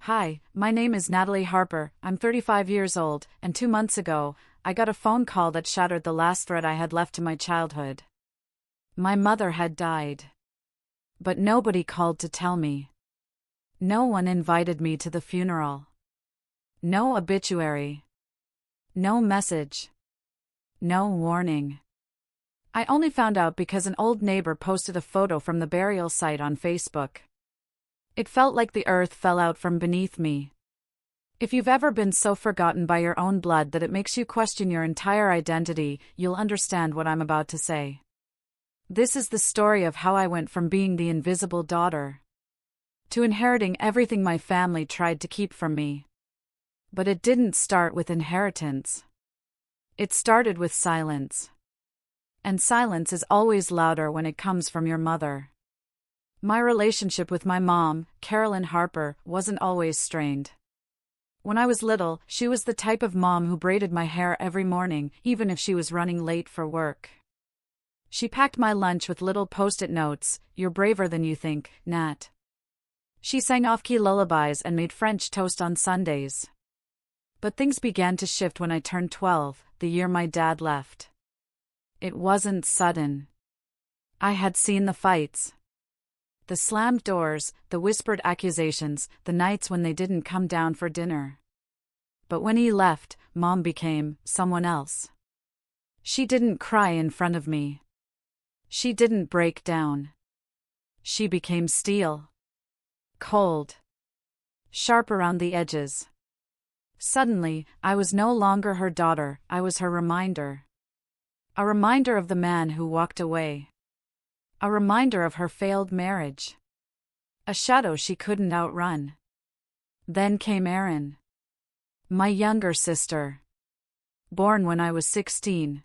Hi, my name is Natalie Harper, I'm 35 years old, and 2 months ago, I got a phone call that shattered the last thread I had left to my childhood. My mother had died. But nobody called to tell me. No one invited me to the funeral. No obituary. No message. No warning. I only found out because an old neighbor posted a photo from the burial site on Facebook. It felt like the earth fell out from beneath me. If you've ever been so forgotten by your own blood that it makes you question your entire identity, you'll understand what I'm about to say. This is the story of how I went from being the invisible daughter to inheriting everything my family tried to keep from me. But it didn't start with inheritance. It started with silence. And silence is always louder when it comes from your mother. My relationship with my mom, Carolyn Harper, wasn't always strained. When I was little, she was the type of mom who braided my hair every morning, even if she was running late for work. She packed my lunch with little post-it notes, "You're braver than you think, Nat." She sang off-key lullabies and made French toast on Sundays. But things began to shift when I turned 12, the year my dad left. It wasn't sudden. I had seen the fights. The slammed doors, the whispered accusations, the nights when they didn't come down for dinner. But when he left, Mom became someone else. She didn't cry in front of me. She didn't break down. She became steel. Cold. Sharp around the edges. Suddenly, I was no longer her daughter, I was her reminder. A reminder of the man who walked away. A reminder of her failed marriage. A shadow she couldn't outrun. Then came Erin. My younger sister. Born when I was 16.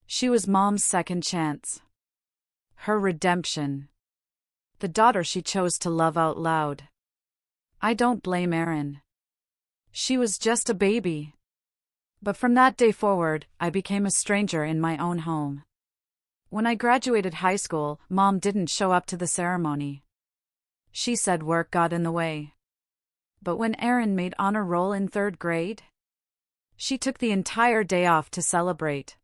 She was Mom's second chance. Her redemption. The daughter she chose to love out loud. I don't blame Erin. She was just a baby. But from that day forward, I became a stranger in my own home. When I graduated high school, Mom didn't show up to the ceremony. She said work got in the way. But when Erin made honor roll in 3rd grade, she took the entire day off to celebrate.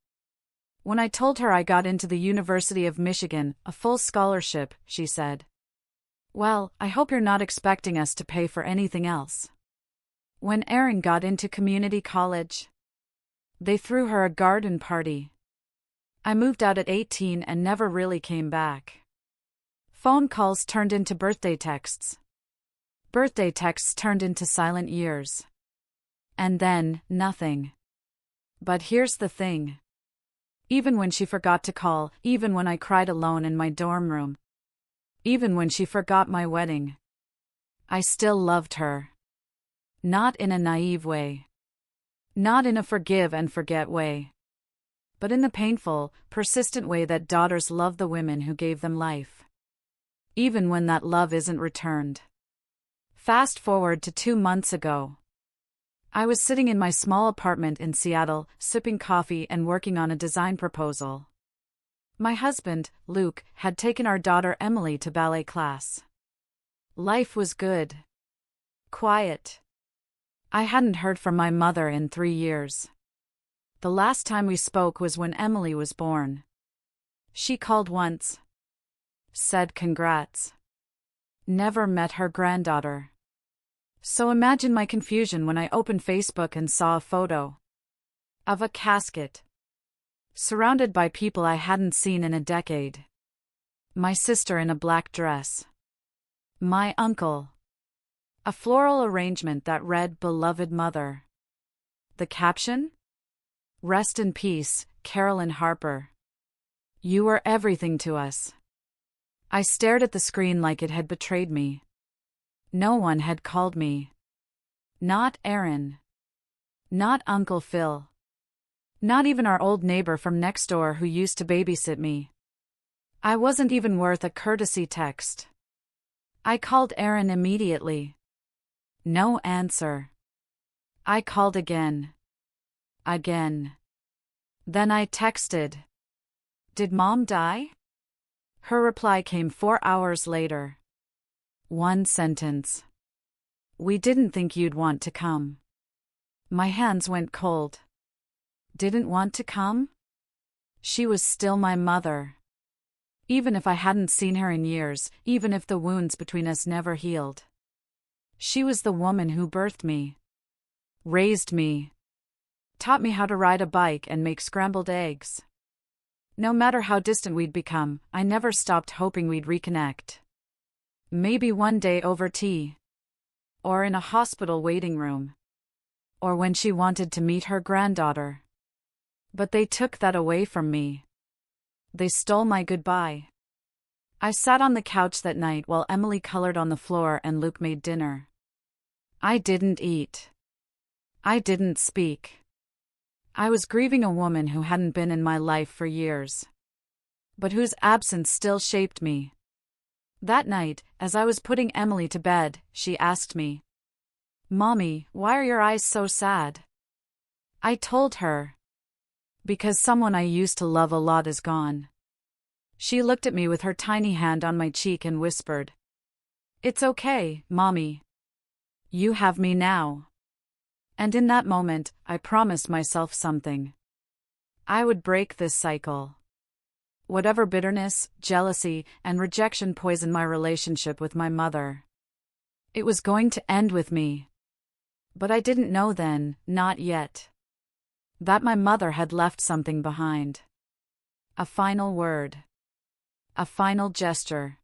When I told her I got into the University of Michigan, a full scholarship, she said, "Well, I hope you're not expecting us to pay for anything else." When Erin got into community college, they threw her a garden party. I moved out at 18 and never really came back. Phone calls turned into birthday texts. Birthday texts turned into silent years. And then, nothing. But here's the thing. Even when she forgot to call, even when I cried alone in my dorm room, even when she forgot my wedding, I still loved her. Not in a naive way. Not in a forgive and forget way. But in the painful, persistent way that daughters love the women who gave them life. Even when that love isn't returned. Fast forward to 2 months ago. I was sitting in my small apartment in Seattle, sipping coffee and working on a design proposal. My husband, Luke, had taken our daughter Emily to ballet class. Life was good. Quiet. I hadn't heard from my mother in 3 years. The last time we spoke was when Emily was born. She called once. Said congrats. Never met her granddaughter. So imagine my confusion when I opened Facebook and saw a photo of a casket. Surrounded by people I hadn't seen in a decade. My sister in a black dress. My uncle. A floral arrangement that read "Beloved Mother." The caption? "Rest in peace, Carolyn Harper. You were everything to us." I stared at the screen like it had betrayed me. No one had called me. Not Erin. Not Uncle Phil. Not even our old neighbor from next door who used to babysit me. I wasn't even worth a courtesy text. I called Erin immediately. No answer. I called again. Again. Then I texted. "Did Mom die?" Her reply came 4 hours later. One sentence. We didn't think you'd want to come. My hands went cold. Didn't want to come? She was still my mother. Even if I hadn't seen her in years, even if the wounds between us never healed. She was the woman who birthed me, raised me, taught me how to ride a bike and make scrambled eggs. No matter how distant we'd become, I never stopped hoping we'd reconnect. Maybe one day over tea. Or in a hospital waiting room. Or when she wanted to meet her granddaughter. But they took that away from me. They stole my goodbye. I sat on the couch that night while Emily colored on the floor and Luke made dinner. I didn't eat. I didn't speak. I was grieving a woman who hadn't been in my life for years, but whose absence still shaped me. That night, as I was putting Emily to bed, she asked me, "Mommy, why are your eyes so sad?" I told her, "Because someone I used to love a lot is gone." She looked at me with her tiny hand on my cheek and whispered, "It's okay, Mommy. You have me now." And in that moment, I promised myself something. I would break this cycle. Whatever bitterness, jealousy, and rejection poisoned my relationship with my mother, it was going to end with me. But I didn't know then, not yet, that my mother had left something behind. A final word. A final gesture.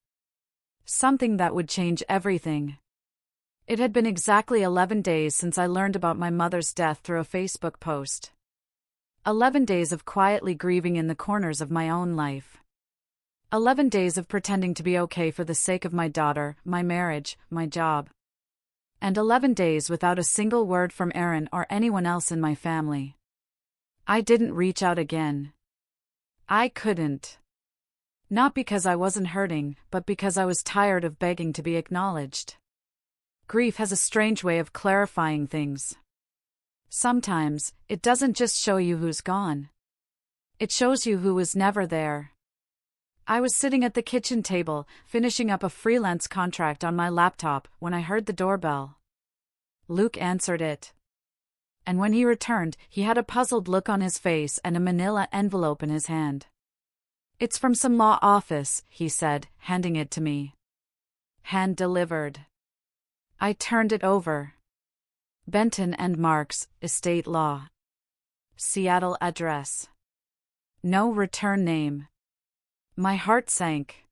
Something that would change everything. It had been exactly 11 days since I learned about my mother's death through a Facebook post. 11 days of quietly grieving in the corners of my own life. 11 days of pretending to be okay for the sake of my daughter, my marriage, my job. And 11 days without a single word from Aaron or anyone else in my family. I didn't reach out again. I couldn't. Not because I wasn't hurting, but because I was tired of begging to be acknowledged. Grief has a strange way of clarifying things. Sometimes, it doesn't just show you who's gone. It shows you who was never there. I was sitting at the kitchen table, finishing up a freelance contract on my laptop, when I heard the doorbell. Luke answered it. And when he returned, he had a puzzled look on his face and a manila envelope in his hand. "It's from some law office," he said, handing it to me. Hand delivered. I turned it over. Benton and Marks, Estate Law. Seattle address. No return name. My heart sank.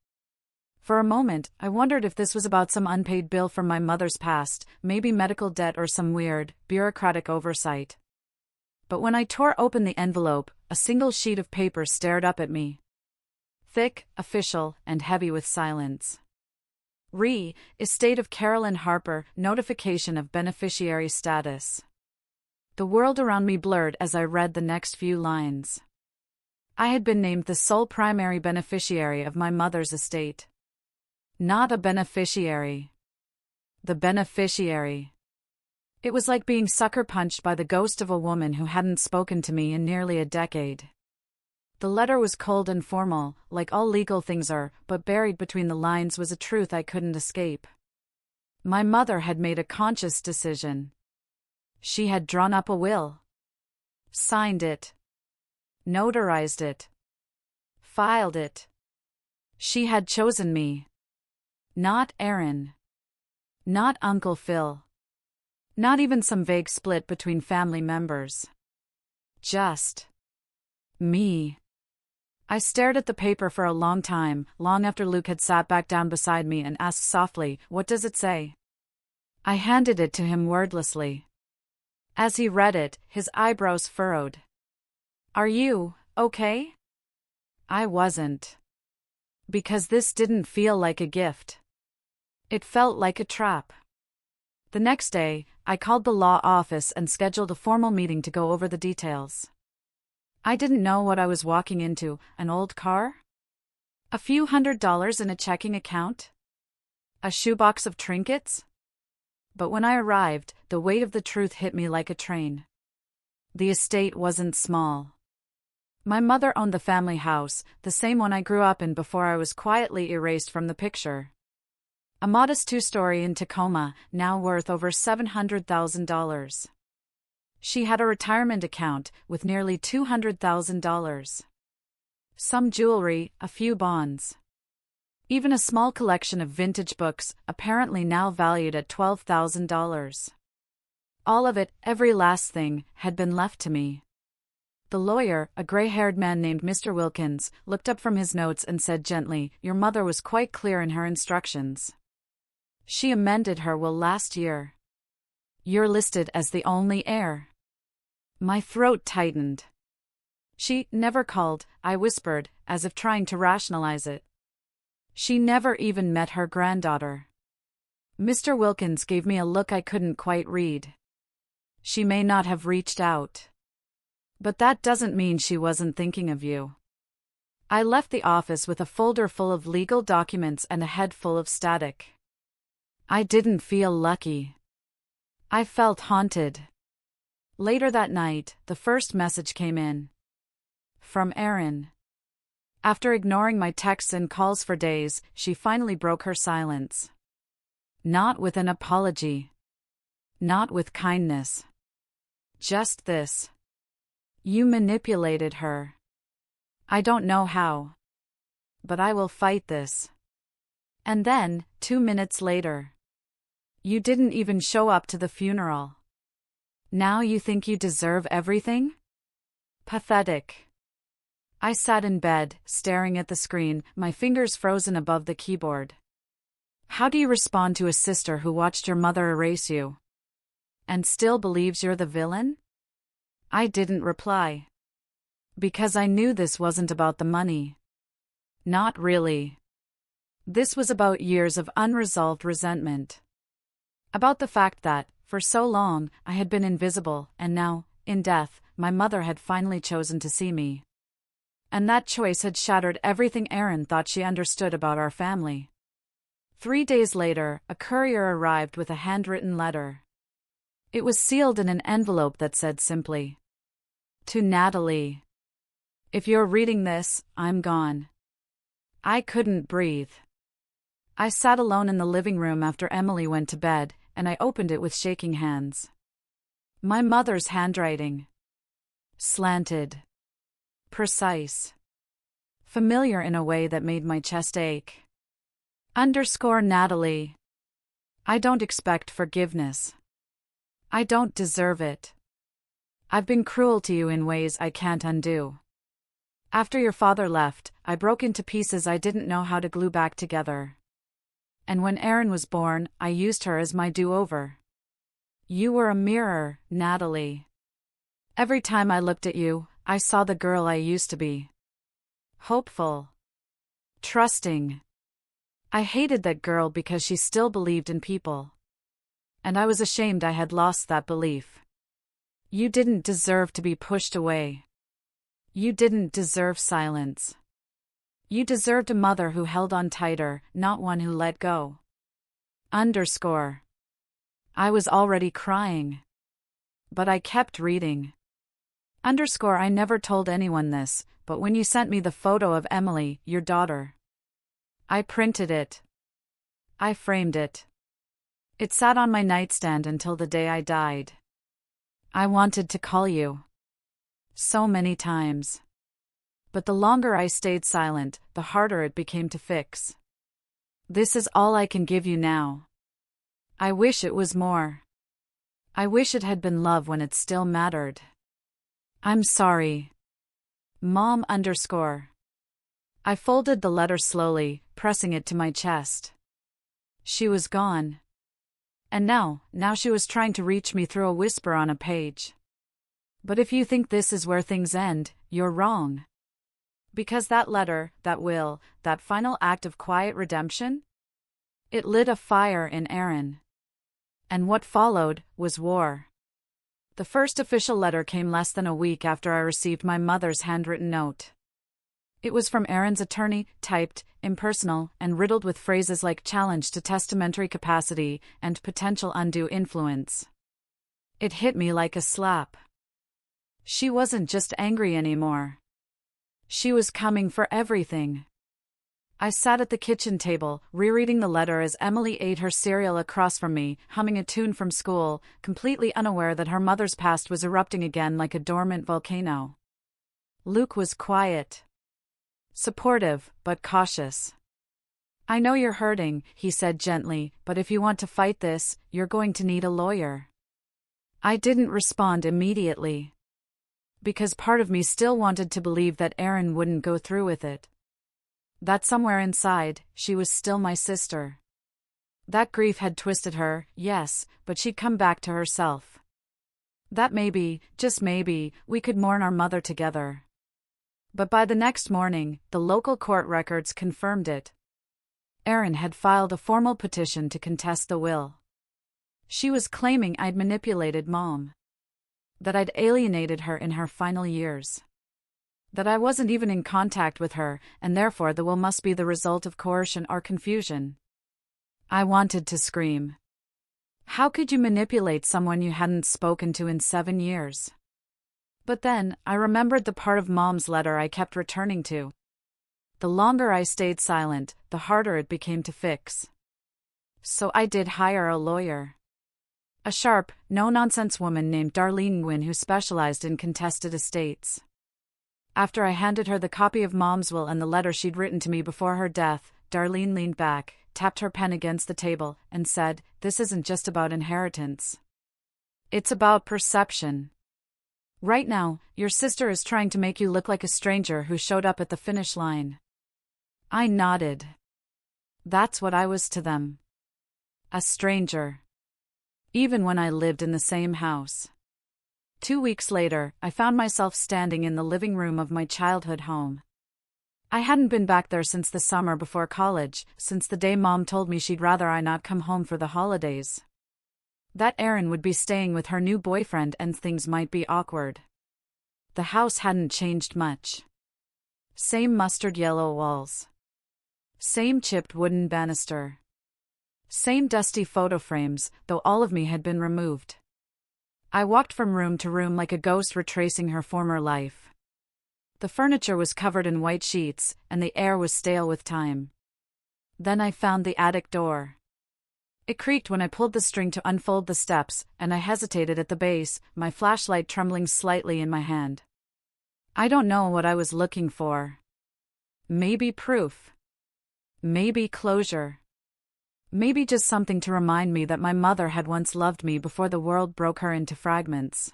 For a moment, I wondered if this was about some unpaid bill from my mother's past, maybe medical debt or some weird, bureaucratic oversight. But when I tore open the envelope, a single sheet of paper stared up at me. Thick, official, and heavy with silence. Estate of Carolyn Harper, notification of beneficiary status. The world around me blurred as I read the next few lines. I had been named the sole primary beneficiary of my mother's estate. Not a beneficiary. The beneficiary. It was like being sucker punched by the ghost of a woman who hadn't spoken to me in nearly a decade. The letter was cold and formal, like all legal things are, but buried between the lines was a truth I couldn't escape. My mother had made a conscious decision. She had drawn up a will. Signed it. Notarized it. Filed it. She had chosen me. Not Aaron. Not Uncle Phil. Not even some vague split between family members. Just me. I stared at the paper for a long time, long after Luke had sat back down beside me and asked softly, "What does it say?" I handed it to him wordlessly. As he read it, his eyebrows furrowed. "Are you okay?" I wasn't. Because this didn't feel like a gift. It felt like a trap. The next day, I called the law office and scheduled a formal meeting to go over the details. I didn't know what I was walking into, an old car? A few $100s in a checking account? A shoebox of trinkets? But when I arrived, the weight of the truth hit me like a train. The estate wasn't small. My mother owned the family house, the same one I grew up in before I was quietly erased from the picture. A modest two-story in Tacoma, now worth over $700,000. She had a retirement account with nearly $200,000. Some jewelry, a few bonds. Even a small collection of vintage books, apparently now valued at $12,000. All of it, every last thing, had been left to me. The lawyer, a gray-haired man named Mr. Wilkins, looked up from his notes and said gently, "Your mother was quite clear in her instructions. She amended her will last year. You're listed as the only heir." My throat tightened. "She never called," I whispered, as if trying to rationalize it. "She never even met her granddaughter." Mr. Wilkins gave me a look I couldn't quite read. "She may not have reached out. But that doesn't mean she wasn't thinking of you." I left the office with a folder full of legal documents and a head full of static. I didn't feel lucky. I felt haunted. Later that night, the first message came in. From Erin. After ignoring my texts and calls for days, she finally broke her silence. Not with an apology. Not with kindness. Just this. "You manipulated her. I don't know how. But I will fight this." And then, 2 minutes later. "You didn't even show up to the funeral. Now you think you deserve everything?" Pathetic. I sat in bed, staring at the screen, my fingers frozen above the keyboard. How do you respond to a sister who watched your mother erase you? And still believes you're the villain? I didn't reply. Because I knew this wasn't about the money. Not really. This was about years of unresolved resentment. About the fact that, for so long, I had been invisible, and now, in death, my mother had finally chosen to see me. And that choice had shattered everything Erin thought she understood about our family. 3 days later, a courier arrived with a handwritten letter. It was sealed in an envelope that said simply, "To Natalie. If you're reading this, I'm gone." I couldn't breathe. I sat alone in the living room after Emily went to bed, and I opened it with shaking hands. My mother's handwriting. Slanted. Precise. Familiar in a way that made my chest ache. _Natalie. I don't expect forgiveness. I don't deserve it. I've been cruel to you in ways I can't undo. After your father left, I broke into pieces I didn't know how to glue back together. And when Erin was born, I used her as my do-over. You were a mirror, Natalie. Every time I looked at you, I saw the girl I used to be. Hopeful. Trusting. I hated that girl because she still believed in people. And I was ashamed I had lost that belief. You didn't deserve to be pushed away. You didn't deserve silence. You deserved a mother who held on tighter, not one who let go. _. I was already crying. But I kept reading. _ I never told anyone this, but when you sent me the photo of Emily, your daughter, I printed it. I framed it. It sat on my nightstand until the day I died. I wanted to call you. So many times. But the longer I stayed silent, the harder it became to fix. This is all I can give you now. I wish it was more. I wish it had been love when it still mattered. I'm sorry. Mom _. I folded the letter slowly, pressing it to my chest. She was gone. And now she was trying to reach me through a whisper on a page. But if you think this is where things end, you're wrong. Because that letter, that will, that final act of quiet redemption? It lit a fire in Erin. And what followed was war. The first official letter came less than a week after I received my mother's handwritten note. It was from Erin's attorney, typed, impersonal, and riddled with phrases like challenge to testamentary capacity and potential undue influence. It hit me like a slap. She wasn't just angry anymore. She was coming for everything. I sat at the kitchen table, rereading the letter as Emily ate her cereal across from me, humming a tune from school, completely unaware that her mother's past was erupting again like a dormant volcano. Luke was quiet. Supportive, but cautious. "I know you're hurting," he said gently, "but if you want to fight this, you're going to need a lawyer." I didn't respond immediately. Because part of me still wanted to believe that Erin wouldn't go through with it. That somewhere inside, she was still my sister. That grief had twisted her, yes, but she'd come back to herself. That maybe, just maybe, we could mourn our mother together. But by the next morning, the local court records confirmed it. Erin had filed a formal petition to contest the will. She was claiming I'd manipulated Mom. That I'd alienated her in her final years. That I wasn't even in contact with her, and therefore the will must be the result of coercion or confusion. I wanted to scream. How could you manipulate someone you hadn't spoken to in 7 years? But then, I remembered the part of Mom's letter I kept returning to. The longer I stayed silent, the harder it became to fix. So I did hire a lawyer. A sharp, no-nonsense woman named Darlene Nguyen who specialized in contested estates. After I handed her the copy of Mom's will and the letter she'd written to me before her death, Darlene leaned back, tapped her pen against the table, and said, "This isn't just about inheritance. It's about perception. Right now, your sister is trying to make you look like a stranger who showed up at the finish line." I nodded. That's what I was to them. A stranger. Even when I lived in the same house. 2 weeks later, I found myself standing in the living room of my childhood home. I hadn't been back there since the summer before college, since the day Mom told me she'd rather I not come home for the holidays. That Erin would be staying with her new boyfriend and things might be awkward. The house hadn't changed much. Same mustard yellow walls. Same chipped wooden banister. Same dusty photo frames, though all of me had been removed. I walked from room to room like a ghost retracing her former life. The furniture was covered in white sheets, and the air was stale with time. Then I found the attic door. It creaked when I pulled the string to unfold the steps, and I hesitated at the base, my flashlight trembling slightly in my hand. I don't know what I was looking for. Maybe proof. Maybe closure. Maybe just something to remind me that my mother had once loved me before the world broke her into fragments.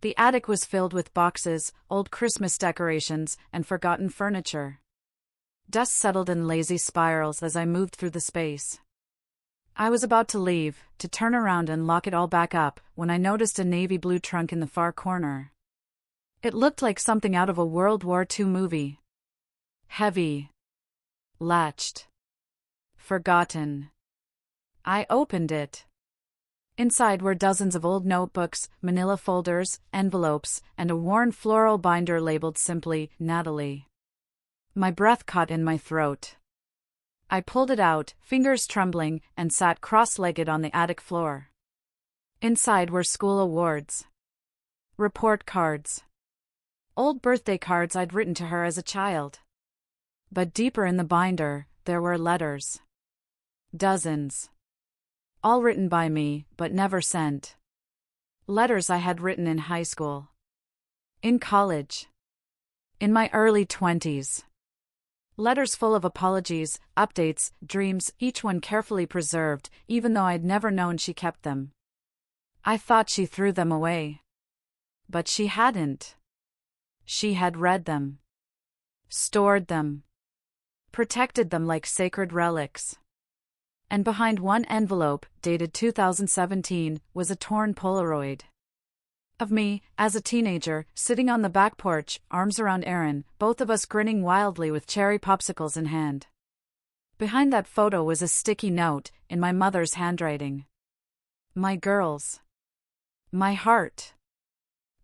The attic was filled with boxes, old Christmas decorations, and forgotten furniture. Dust settled in lazy spirals as I moved through the space. I was about to leave, to turn around and lock it all back up, when I noticed a navy blue trunk in the far corner. It looked like something out of a World War II movie. Heavy. Latched. Forgotten. I opened it. Inside were dozens of old notebooks, manila folders, envelopes, and a worn floral binder labeled simply, Natalie. My breath caught in my throat. I pulled it out, fingers trembling, and sat cross-legged on the attic floor. Inside were school awards. Report cards. Old birthday cards I'd written to her as a child. But deeper in the binder, there were letters. Dozens. All written by me, but never sent. Letters I had written in high school. In college. In my early 20s. Letters full of apologies, updates, dreams, each one carefully preserved, even though I'd never known she kept them. I thought she threw them away. But she hadn't. She had read them. Stored them. Protected them like sacred relics. And behind one envelope, dated 2017, was a torn Polaroid. Of me, as a teenager, sitting on the back porch, arms around Erin, both of us grinning wildly with cherry popsicles in hand. Behind that photo was a sticky note, in my mother's handwriting. My girls. My heart.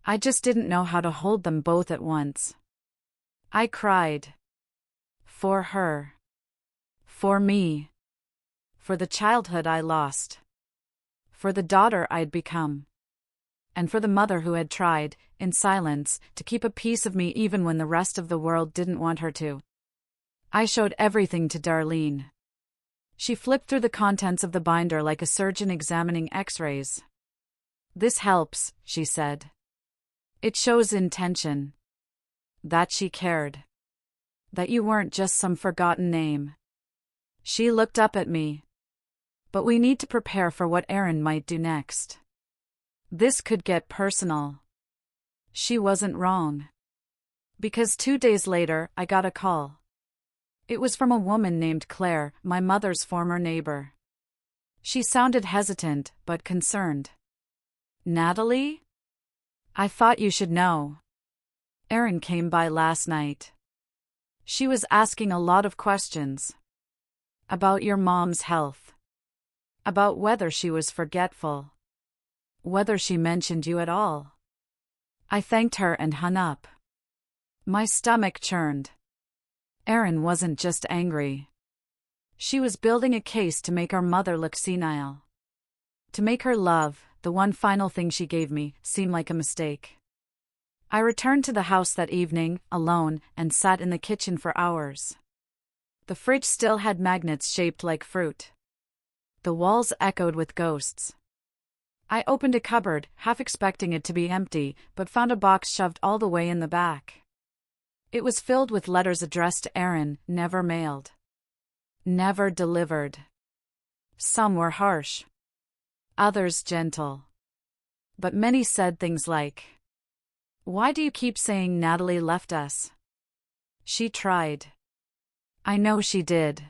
I just didn't know how to hold them both at once. I cried. For her. For me. For the childhood I lost. For the daughter I'd become. And for the mother who had tried, in silence, to keep a piece of me even when the rest of the world didn't want her to. I showed everything to Darlene. She flipped through the contents of the binder like a surgeon examining x-rays. "This helps," she said. "It shows intention. That she cared. That you weren't just some forgotten name." She looked up at me. "But we need to prepare for what Aaron might do next. This could get personal." She wasn't wrong. Because 2 days later, I got a call. It was from a woman named Claire, my mother's former neighbor. She sounded hesitant, but concerned. "Natalie? I thought you should know. Aaron came by last night." She was asking a lot of questions. About your mom's health. About whether she was forgetful. Whether she mentioned you at all. I thanked her and hung up. My stomach churned. Erin wasn't just angry. She was building a case to make our mother look senile. To make her love, the one final thing she gave me, seem like a mistake. I returned to the house that evening, alone, and sat in the kitchen for hours. The fridge still had magnets shaped like fruit. The walls echoed with ghosts. I opened a cupboard, half expecting it to be empty, but found a box shoved all the way in the back. It was filled with letters addressed to Aaron, never mailed. Never delivered. Some were harsh. Others gentle. But many said things like, "Why do you keep saying Natalie left us? She tried. I know she did.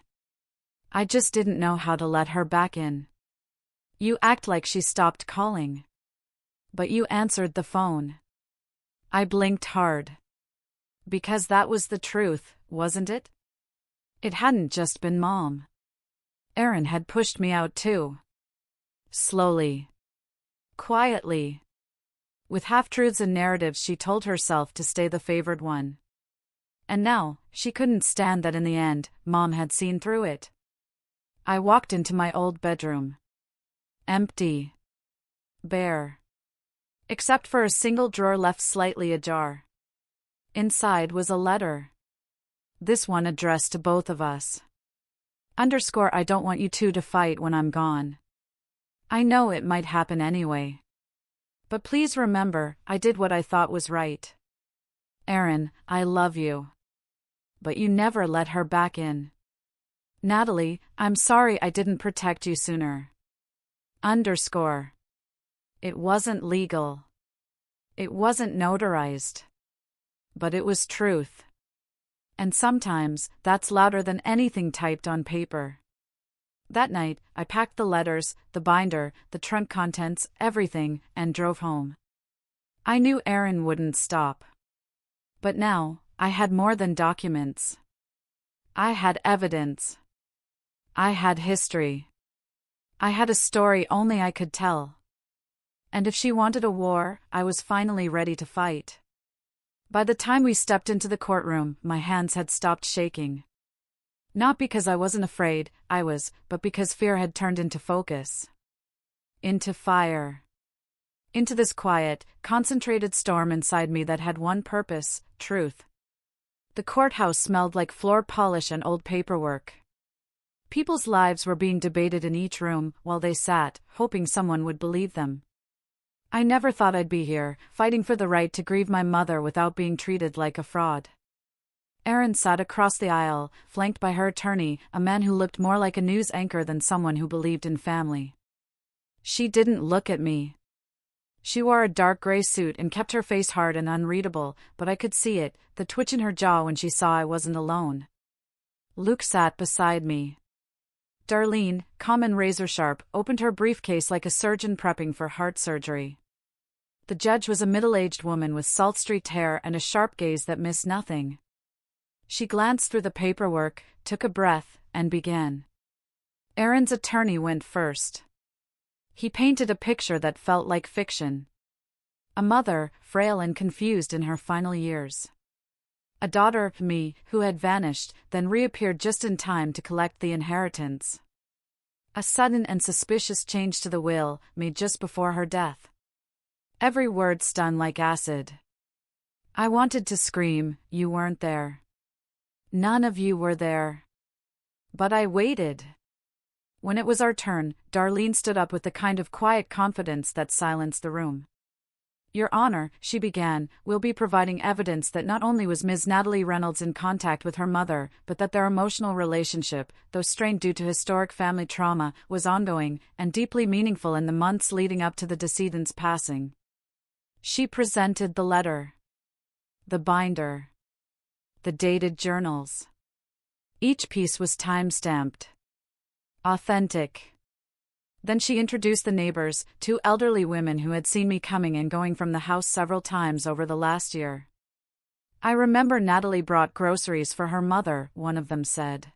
I just didn't know how to let her back in. You act like she stopped calling. But you answered the phone." I blinked hard. Because that was the truth, wasn't it? It hadn't just been Mom. Aaron had pushed me out too. Slowly. Quietly. With half-truths and narratives she told herself to stay the favored one. And now, she couldn't stand that in the end, Mom had seen through it. I walked into my old bedroom. Empty. Bare. Except for a single drawer left slightly ajar. Inside was a letter. This one addressed to both of us. _ I don't want you two to fight when I'm gone. I know it might happen anyway. But please remember, I did what I thought was right. Aaron, I love you. But you never let her back in. Natalie, I'm sorry I didn't protect you sooner. _ It wasn't legal. It wasn't notarized. But it was truth. And sometimes, that's louder than anything typed on paper. That night, I packed the letters, the binder, the trunk contents, everything, and drove home. I knew Aaron wouldn't stop. But now, I had more than documents. I had evidence. I had history. I had a story only I could tell. And if she wanted a war, I was finally ready to fight. By the time we stepped into the courtroom, my hands had stopped shaking. Not because I wasn't afraid, but because fear had turned into focus. Into fire. Into this quiet, concentrated storm inside me that had one purpose: truth. The courthouse smelled like floor polish and old paperwork. People's lives were being debated in each room, while they sat, hoping someone would believe them. I never thought I'd be here, fighting for the right to grieve my mother without being treated like a fraud. Aaron sat across the aisle, flanked by her attorney, a man who looked more like a news anchor than someone who believed in family. She didn't look at me. She wore a dark gray suit and kept her face hard and unreadable, but I could see it, the twitch in her jaw when she saw I wasn't alone. Luke sat beside me. Darlene, calm and razor-sharp, opened her briefcase like a surgeon prepping for heart surgery. The judge was a middle-aged woman with salt-streaked hair and a sharp gaze that missed nothing. She glanced through the paperwork, took a breath, and began. Aaron's attorney went first. He painted a picture that felt like fiction. A mother, frail and confused in her final years. A daughter, me, who had vanished, then reappeared just in time to collect the inheritance. A sudden and suspicious change to the will, made just before her death. Every word stung like acid. I wanted to scream, "You weren't there." None of you were there. But I waited. When it was our turn, Darlene stood up with the kind of quiet confidence that silenced the room. Your Honor, she began, we'll be providing evidence that not only was Ms. Natalie Reynolds in contact with her mother, but that their emotional relationship, though strained due to historic family trauma, was ongoing and deeply meaningful in the months leading up to the decedent's passing. She presented the letter, the binder, the dated journals. Each piece was time-stamped. Authentic. Then she introduced the neighbors, two elderly women who had seen me coming and going from the house several times over the last year. I remember Natalie brought groceries for her mother, one of them said.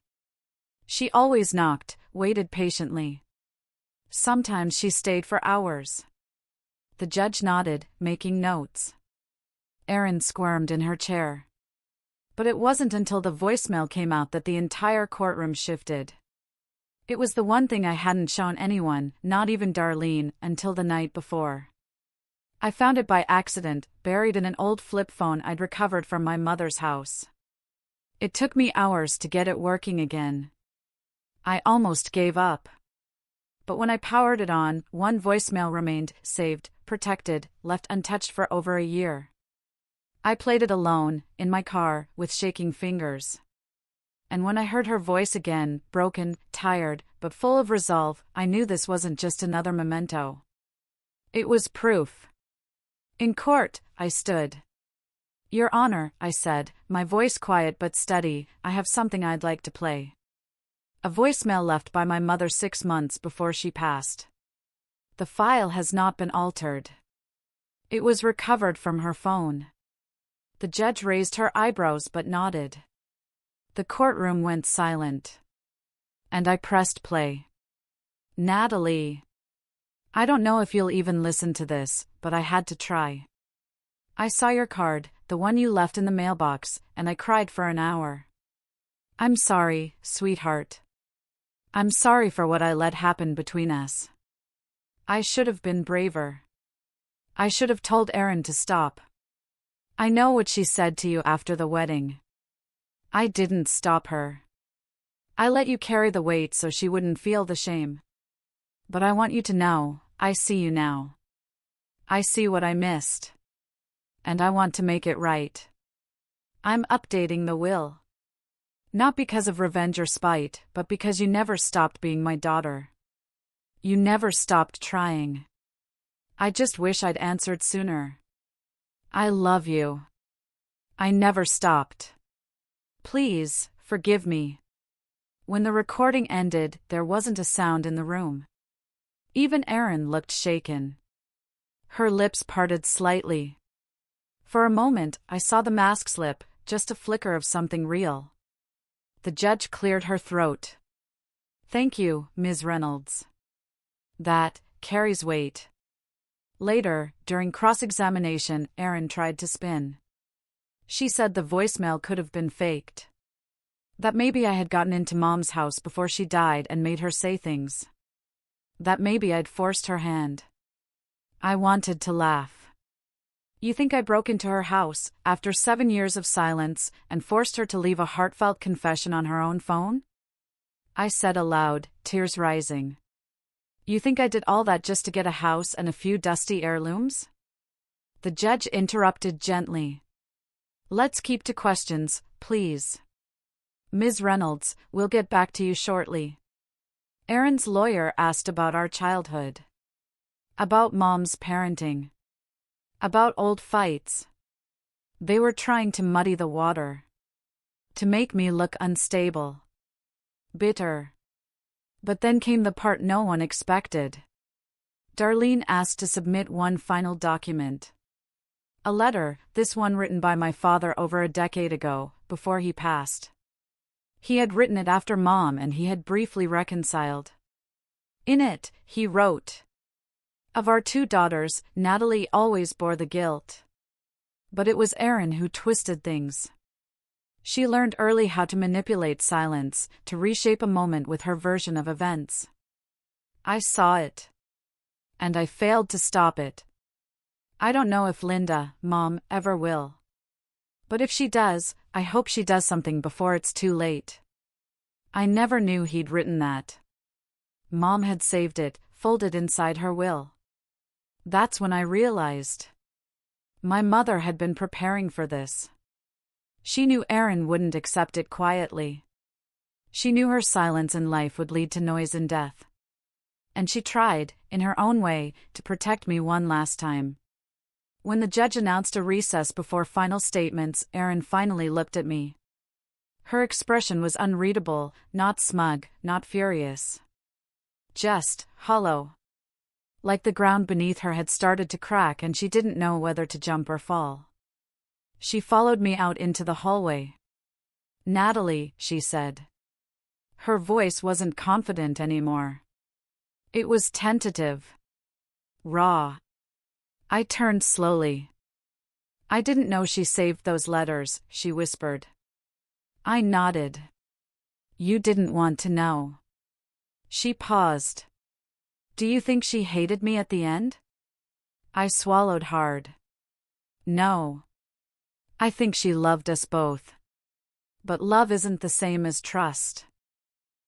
She always knocked, waited patiently. Sometimes she stayed for hours. The judge nodded, making notes. Erin squirmed in her chair. But it wasn't until the voicemail came out that the entire courtroom shifted. It was the one thing I hadn't shown anyone, not even Darlene, until the night before. I found it by accident, buried in an old flip phone I'd recovered from my mother's house. It took me hours to get it working again. I almost gave up. But when I powered it on, one voicemail remained, saved, protected, left untouched for over a year. I played it alone, in my car, with shaking fingers. And when I heard her voice again, broken, tired, but full of resolve, I knew this wasn't just another memento. It was proof. In court, I stood. Your Honor, I said, my voice quiet but steady, I have something I'd like to play. A voicemail left by my mother 6 months before she passed. The file has not been altered. It was recovered from her phone. The judge raised her eyebrows but nodded. The courtroom went silent. And I pressed play. Natalie. I don't know if you'll even listen to this, but I had to try. I saw your card, the one you left in the mailbox, and I cried for an hour. I'm sorry, sweetheart. I'm sorry for what I let happen between us. I should have been braver. I should have told Erin to stop. I know what she said to you after the wedding. I didn't stop her. I let you carry the weight so she wouldn't feel the shame. But I want you to know, I see you now. I see what I missed. And I want to make it right. I'm updating the will. Not because of revenge or spite, but because you never stopped being my daughter. You never stopped trying. I just wish I'd answered sooner. I love you. I never stopped. Please, forgive me. When the recording ended, there wasn't a sound in the room. Even Erin looked shaken. Her lips parted slightly. For a moment, I saw the mask slip, just a flicker of something real. The judge cleared her throat. Thank you, Ms. Reynolds. That carries weight. Later, during cross-examination, Erin tried to spin. She said the voicemail could have been faked. That maybe I had gotten into Mom's house before she died and made her say things. That maybe I'd forced her hand. I wanted to laugh. You think I broke into her house, after 7 years of silence, and forced her to leave a heartfelt confession on her own phone? I said aloud, tears rising. You think I did all that just to get a house and a few dusty heirlooms? The judge interrupted gently. Let's keep to questions, please. Ms. Reynolds, we'll get back to you shortly. Erin's lawyer asked about our childhood. About Mom's parenting. About old fights. They were trying to muddy the water. To make me look unstable. Bitter. But then came the part no one expected. Darlene asked to submit one final document. A letter, this one written by my father over a decade ago, before he passed. He had written it after Mom and he had briefly reconciled. In it, he wrote, of our 2 daughters, Natalie always bore the guilt. But it was Erin who twisted things. She learned early how to manipulate silence, to reshape a moment with her version of events. I saw it. And I failed to stop it. I don't know if Linda, Mom, ever will. But if she does, I hope she does something before it's too late. I never knew he'd written that. Mom had saved it, folded inside her will. That's when I realized. My mother had been preparing for this. She knew Aaron wouldn't accept it quietly. She knew her silence in life would lead to noise and death. And she tried, in her own way, to protect me one last time. When the judge announced a recess before final statements, Erin finally looked at me. Her expression was unreadable, not smug, not furious. Just hollow. Like the ground beneath her had started to crack and she didn't know whether to jump or fall. She followed me out into the hallway. "Natalie," she said. Her voice wasn't confident anymore. It was tentative. Raw. I turned slowly. "I didn't know she saved those letters," she whispered. I nodded. "You didn't want to know." She paused. "Do you think she hated me at the end?" I swallowed hard. No. I think she loved us both. But love isn't the same as trust.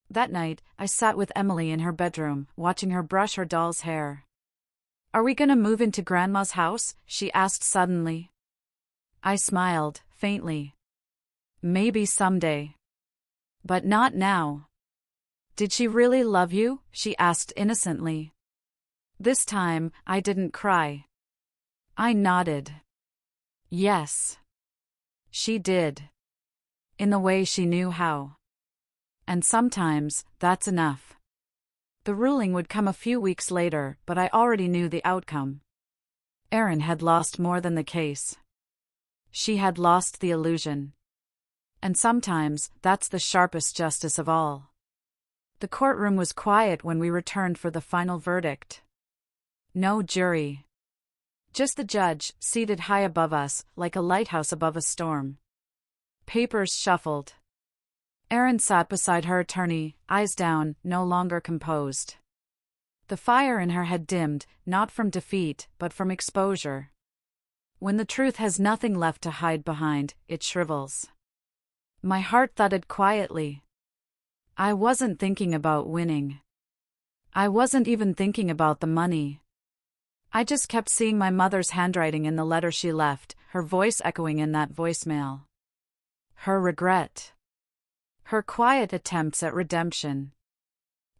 That night, I sat with Emily in her bedroom, watching her brush her doll's hair. "Are we gonna move into Grandma's house?" she asked suddenly. I smiled, faintly. "Maybe someday. But not now." "Did she really love you?" she asked innocently. This time, I didn't cry. I nodded. Yes. She did. In the way she knew how. And sometimes, that's enough. The ruling would come a few weeks later, but I already knew the outcome. Erin had lost more than the case. She had lost the illusion. And sometimes, that's the sharpest justice of all. The courtroom was quiet when we returned for the final verdict. No jury. Just the judge, seated high above us, like a lighthouse above a storm. Papers shuffled. Erin sat beside her attorney, eyes down, no longer composed. The fire in her had dimmed, not from defeat, but from exposure. When the truth has nothing left to hide behind, it shrivels. My heart thudded quietly. I wasn't thinking about winning. I wasn't even thinking about the money. I just kept seeing my mother's handwriting in the letter she left, her voice echoing in that voicemail. Her regret. Her quiet attempts at redemption.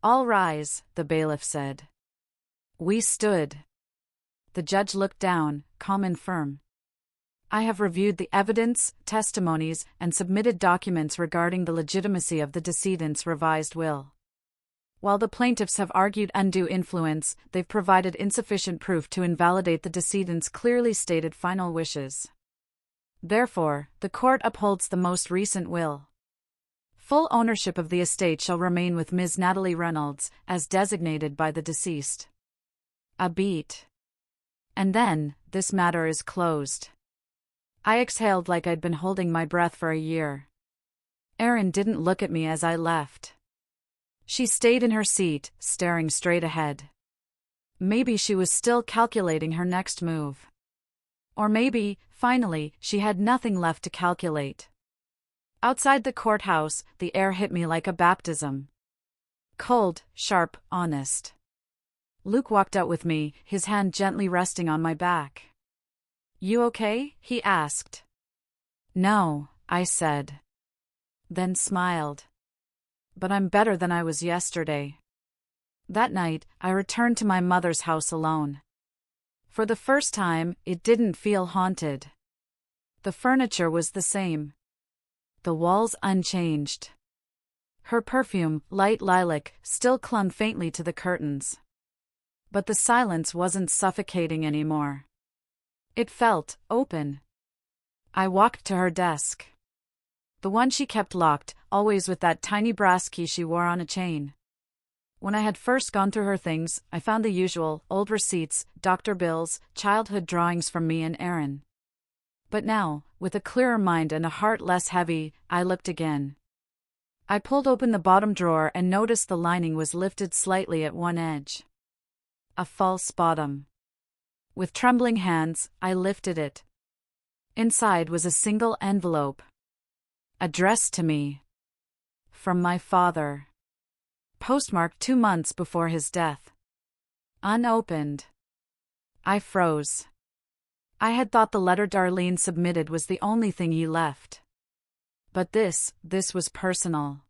"All rise," the bailiff said. We stood. The judge looked down, calm and firm. "I have reviewed the evidence, testimonies, and submitted documents regarding the legitimacy of the decedent's revised will. While the plaintiffs have argued undue influence, they've provided insufficient proof to invalidate the decedent's clearly stated final wishes. Therefore, the court upholds the most recent will. Full ownership of the estate shall remain with Ms. Natalie Reynolds, as designated by the deceased." A beat. And then, this matter is closed. I exhaled like I'd been holding my breath for a year. Erin didn't look at me as I left. She stayed in her seat, staring straight ahead. Maybe she was still calculating her next move. Or maybe, finally, she had nothing left to calculate. Outside the courthouse, the air hit me like a baptism. Cold, sharp, honest. Luke walked out with me, his hand gently resting on my back. "You okay?" he asked. "No," I said. Then smiled. "But I'm better than I was yesterday." That night, I returned to my mother's house alone. For the first time, it didn't feel haunted. The furniture was the same. The walls unchanged. Her perfume, light lilac, still clung faintly to the curtains. But the silence wasn't suffocating anymore. It felt open. I walked to her desk. The one she kept locked, always with that tiny brass key she wore on a chain. When I had first gone through her things, I found the usual, old receipts, doctor bills, childhood drawings from me and Erin. But now, with a clearer mind and a heart less heavy, I looked again. I pulled open the bottom drawer and noticed the lining was lifted slightly at one edge. A false bottom. With trembling hands, I lifted it. Inside was a single envelope. Addressed to me. From my father. Postmarked 2 months before his death. Unopened. I froze. I had thought the letter Darlene submitted was the only thing he left. But this was personal.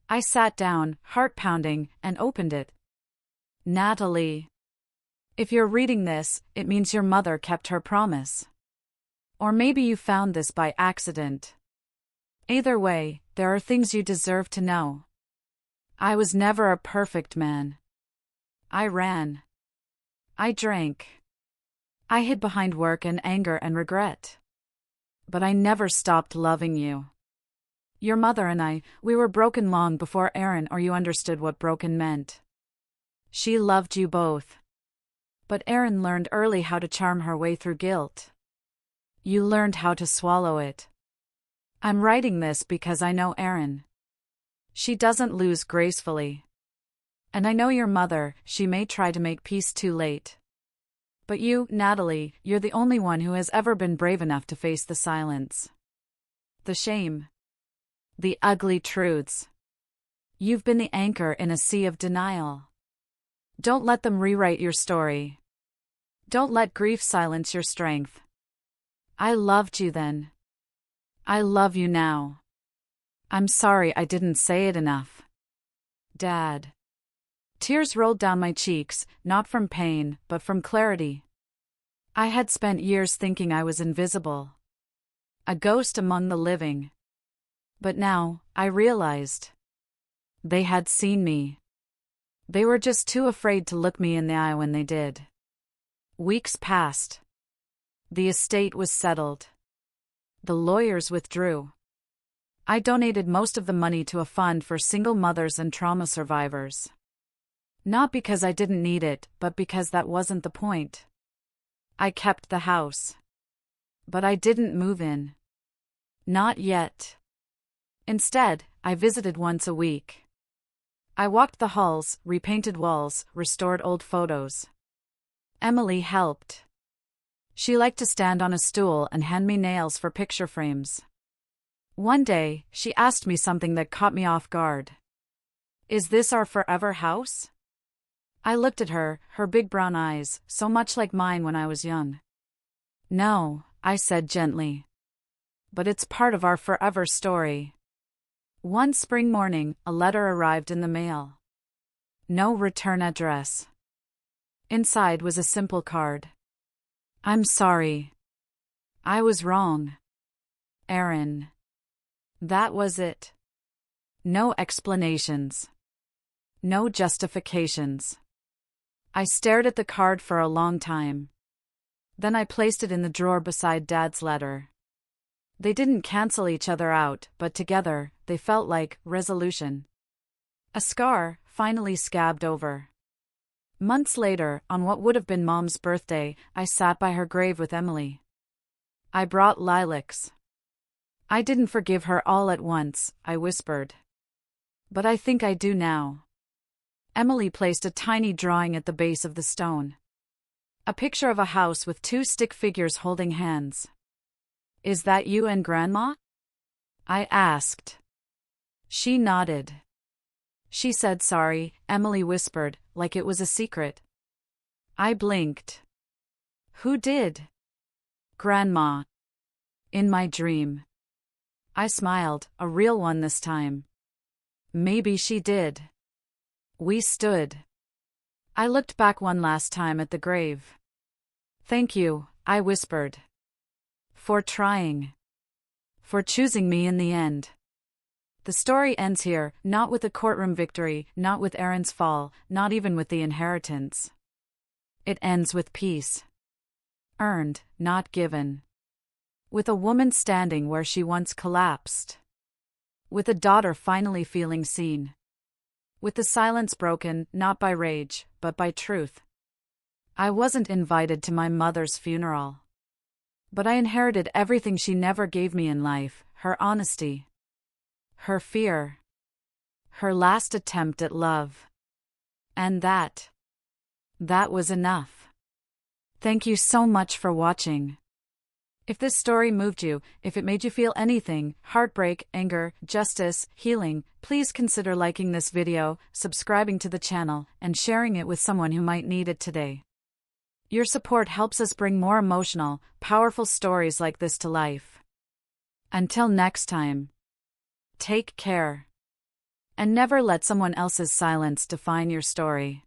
I sat down, heart pounding, and opened it. Natalie. If you're reading this, it means your mother kept her promise. Or maybe you found this by accident. Either way, there are things you deserve to know. I was never a perfect man. I ran. I drank. I hid behind work and anger and regret. But I never stopped loving you. Your mother and I, we were broken long before Erin or you understood what broken meant. She loved you both. But Erin learned early how to charm her way through guilt. You learned how to swallow it. I'm writing this because I know Erin. She doesn't lose gracefully. And I know your mother, she may try to make peace too late. But you, Natalie, you're the only one who has ever been brave enough to face the silence. The shame. The ugly truths. You've been the anchor in a sea of denial. Don't let them rewrite your story. Don't let grief silence your strength. I loved you then. I love you now. I'm sorry I didn't say it enough. Dad. Tears rolled down my cheeks, not from pain, but from clarity. I had spent years thinking I was invisible. A ghost among the living. But now, I realized. They had seen me. They were just too afraid to look me in the eye when they did. Weeks passed. The estate was settled. The lawyers withdrew. I donated most of the money to a fund for single mothers and trauma survivors. Not because I didn't need it, but because that wasn't the point. I kept the house. But I didn't move in. Not yet. Instead, I visited once a week. I walked the halls, repainted walls, restored old photos. Emily helped. She liked to stand on a stool and hand me nails for picture frames. One day, she asked me something that caught me off guard. Is this our forever house? I looked at her, her big brown eyes, so much like mine when I was young. No, I said gently. But it's part of our forever story. One spring morning, a letter arrived in the mail. No return address. Inside was a simple card. I'm sorry. I was wrong. Erin. That was it. No explanations. No justifications. I stared at the card for a long time. Then I placed it in the drawer beside Dad's letter. They didn't cancel each other out, but together, they felt like resolution. A scar, finally scabbed over. Months later, on what would have been Mom's birthday, I sat by her grave with Emily. I brought lilacs. I didn't forgive her all at once, I whispered. But I think I do now. Emily placed a tiny drawing at the base of the stone. A picture of a house with 2 stick figures holding hands. Is that you and Grandma? I asked. She nodded. She said sorry, Emily whispered, like it was a secret. I blinked. Who did? Grandma. In my dream. I smiled, a real one this time. Maybe she did. We stood. I looked back one last time at the grave. Thank you, I whispered. For trying. For choosing me in the end. The story ends here, not with a courtroom victory, not with Erin's fall, not even with the inheritance. It ends with peace. Earned, not given. With a woman standing where she once collapsed. With a daughter finally feeling seen. With the silence broken, not by rage, but by truth. I wasn't invited to my mother's funeral. But I inherited everything she never gave me in life, her honesty. Her fear. Her last attempt at love. And that was enough. Thank you so much for watching. If this story moved you, if it made you feel anything, heartbreak, anger, justice, healing, please consider liking this video, subscribing to the channel, and sharing it with someone who might need it today. Your support helps us bring more emotional, powerful stories like this to life. Until next time, take care. And never let someone else's silence define your story.